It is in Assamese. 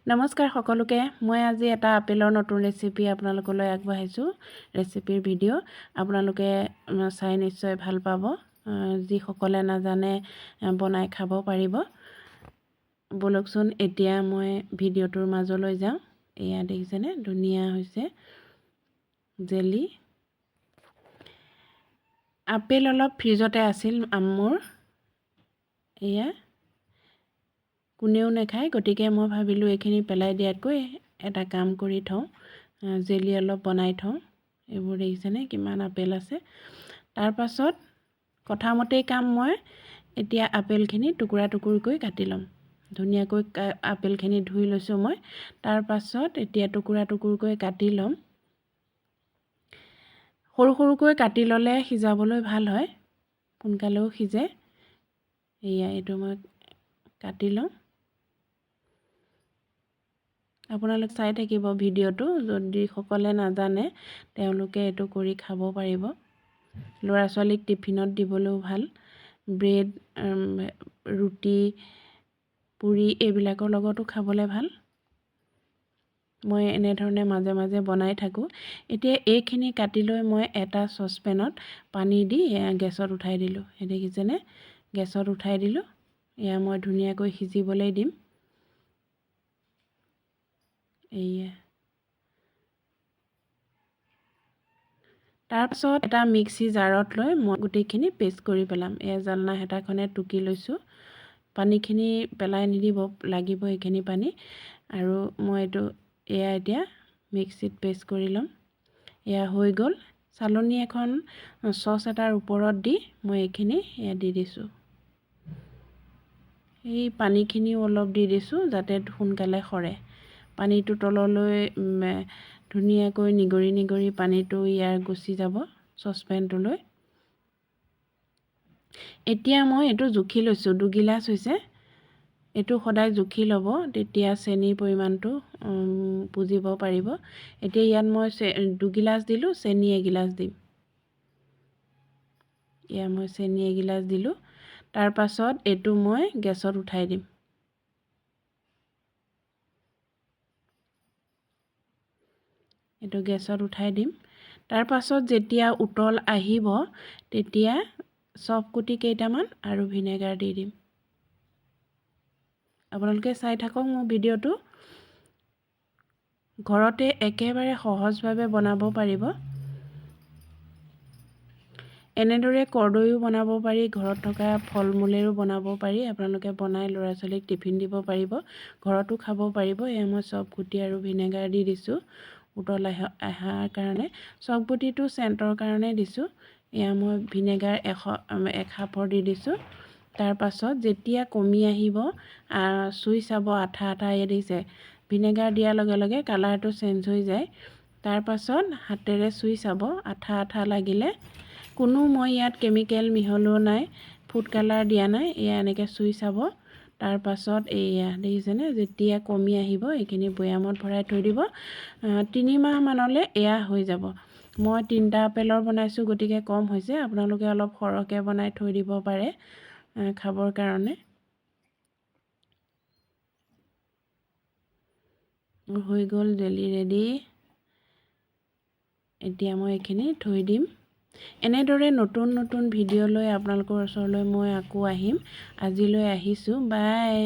নমস্কাৰ সকলোকে। মই আজি এটা আপেলৰ নতুন ৰেচিপি আপোনালোকলৈ আগবঢ়াইছোঁ। ৰেচিপিৰ ভিডিঅ' আপোনালোকে চাই নিশ্চয় ভাল পাব। যিসকলে নাজানে বনাই খাব পাৰিব। বলকচোন এতিয়া মই ভিডিঅ'টোৰ মাজলৈ যাওঁ। এয়া দেখিছেনে, ধুনীয়া হৈছে জেলি। আপেল অলপ ফ্ৰিজতে আছিল মোৰ, এয়া কোনেও নাখায়, গতিকে মই ভাবিলোঁ এইখিনি পেলাই দিয়াতকৈ এটা কাম কৰি থওঁ, জেলি অলপ বনাই থওঁ। এইবোৰ দেখিছেনে কিমান আপেল আছে। তাৰ পাছত কথামতেই কাম, মই এতিয়া আপেলখিনি টুকুৰা টুকুৰকৈ কাটি ল'ম। ধুনীয়াকৈ আপেলখিনি ধুই লৈছোঁ মই। তাৰ পাছত এতিয়া টুকুৰা টুকুৰকৈ কাটি ল'ম। সৰু সৰুকৈ কাটি ল'লে সিজাবলৈ ভাল হয়, সোনকালেও সিজে। এয়া এইটো মই কাটি লওঁ। আপোনালোক চাই থাকিব ভিডিঅ'টো। যদি সকলে নাজানে তেওঁলোকে এইটো কৰি খাব পাৰিব। ল'ৰা ছোৱালীক টিফিনত দিবলৈও ভাল। ব্ৰেড, ৰুটি, পুৰি এইবিলাকৰ লগতো খাবলৈ ভাল। মই এনেধৰণে মাজে মাজে বনাই থাকোঁ। এতিয়া এইখিনি কাটি লৈ মই এটা চচপেনত পানী দি গেছত উঠাই দিলোঁ। সেই দেখিছেনে, গেছত উঠাই দিলোঁ। এয়া মই ধুনীয়াকৈ সিজিবলৈ দিম। এয়া তাৰপিছত এটা মিক্সি জাৰত লৈ মই গোটেইখিনি পেষ্ট কৰি পেলাম। এয়া জালনা হেতাখনে টুকি লৈছোঁ। পানীখিনি পেলাই নিদিব, লাগিব এইখিনি পানী। আৰু মই এয়া এতিয়া মিক্সিত পেষ্ট কৰি ল'ম। এয়া হৈ গ'ল। চালনী এখন চচ এটাৰ ওপৰত দি মই এইখিনি এয়া দি দিছোঁ। এই পানীখিনিও অলপ দি দিছোঁ যাতে সোনকালে সৰে। পানীটো তললৈ ধুনীয়াকৈ নিগৰি নিগৰি পানীটো ইয়াৰ গুচি যাব চচপেনটোলৈ। এতিয়া মই এইটো জুখি লৈছোঁ, 2 গিলাচ হৈছে। এইটো সদায় জুখি ল'ব, তেতিয়া চেনিৰ পৰিমাণটো বুজিব পাৰিব। এতিয়া ইয়াত মই 2 গিলাচ দিলোঁ, চেনি 1 গিলাচ দিম। এয়া মই চেনি 1 গিলাচ দিলোঁ। তাৰ পাছত এইটো মই গেছত উঠাই দিম। এইটো গেছত উঠাই দিম। তাৰ পাছত যেতিয়া উতল আহিব তেতিয়া চফগুটি কেইটামান আৰু ভিনেগাৰ দি দিম। আপোনালোকে চাই থাকক মোৰ ভিডিঅ'টো। ঘৰতে একেবাৰে সহজভাৱে বনাব পাৰিব। এনেদৰে কৰ্দৈও বনাব পাৰি, ঘৰত থকা ফল মূলেৰো বনাব পাৰি। আপোনালোকে বনাই ল'ৰা ছোৱালীক টিফিন দিব পাৰিব, ঘৰতো খাব পাৰিব। এয়া মই চফগুটি আৰু ভিনেগাৰ দি দিছোঁ উতল অহাৰ কাৰণে। চফগুটিটো চেণ্টৰ কাৰণে দিছোঁ। এয়া মই ভিনেগাৰ 1 সাফৰ দি দিছোঁ। তাৰ পাছত যেতিয়া কমি আহিব, চুই চাব আঠা আঠা দিছে। ভিনেগাৰ দিয়াৰ লগে লগে কালাৰটো চেঞ্জ হৈ যায়। তাৰ পাছত হাতেৰে চুই চাব, আঠা আঠা লাগিলে। কোনো মই ইয়াত কেমিকেল মিহলোৱা নাই, ফুড কালাৰ দিয়া নাই। এয়া এনেকৈ চুই চাব। তাৰ পাছত এয়া দেখিছেনে, যেতিয়া কমি আহিব এইখিনি বৈয়ামত ভৰাই থৈ দিব। 3 মাহমানলৈ এয়া হৈ যাব। মই 3টা আপেলৰ বনাইছোঁ, গতিকে কম হৈছে। আপোনালোকে অলপ সৰহকৈ বনাই থৈ দিব পাৰে খাবৰ কাৰণে। হৈ গ'ল জেলি ৰেডি। এতিয়া মই এইখিনি থৈ দিম। এনেদৰে নতুন নতুন ভিডিঅ' লৈ আপোনালোকৰ ওচৰলৈ মই আকৌ আহিম। আজিলৈ আহিছোঁ, বাই।